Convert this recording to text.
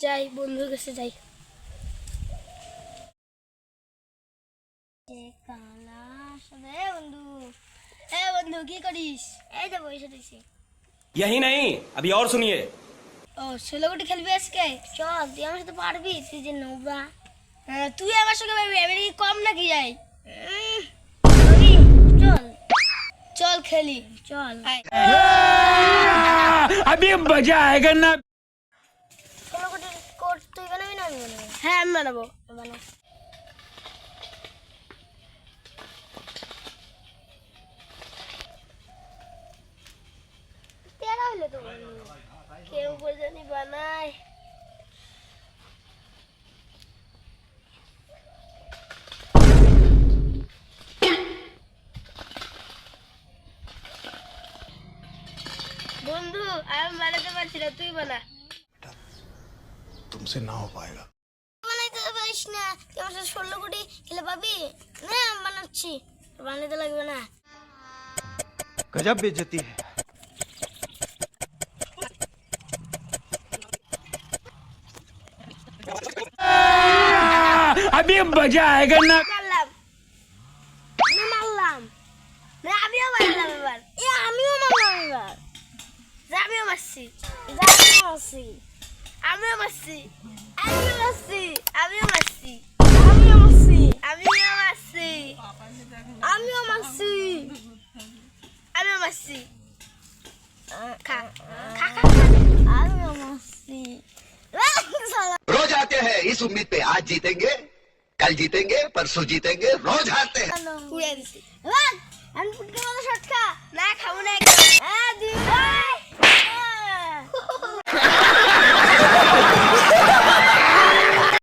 যাই বন্ধুর কাছে যাই। বন্ধু বন্ধু কি করিস? এই যে বসে রয়েছি। यही नहीं अभी और सुनिए। ও 16 কোটি খেলবি আজকে? চল, তুই আমার সাথে পারবি? তুই যে নোবা। হ্যাঁ, তুই আমার সঙ্গে পারবি, আমি কি কম নাকি যাই? চল চল খেলি, চল। अभी मजा आएगा ना। 16 কোটি কোট তুই বানাবি না আমি বানাবো? হ্যাঁ আমি বানাবো। বানাও। তেরা হলে তো কেউ জানি বানায়। বন্ধু আমি বানাতে পারছি না, তুই বানা। तुमसे ना हो पाएगा। বানাইতে পারিস না? তুই আমার সাথে 16 কোটি খেলে পাবি না? আমি বানাচ্ছি, বানাতে লাগবে না। गजब बेइज्जती है। अभी मजा आएगा ना। মারলাম না, মারলাম না, আমিও মারলাম এবার। আমিও মারলাম এবার। আমিও মারছি, আমিও মারছি, আমিও মারছি, আমিও মারছি, আমিও মারছি, আমিও মারছি, আমিও মারছি, আমিও মারছি, খা খা খা, আমিও মারছি। रोज आते हैं इस उम्मीद पे आज जीतेंगे कल जीतेंगे परसों जीतेंगे रोज हारते हैं। পুড়ে দিছি। আমি ফুটকে মতো শট খা। না খাবো না একদম।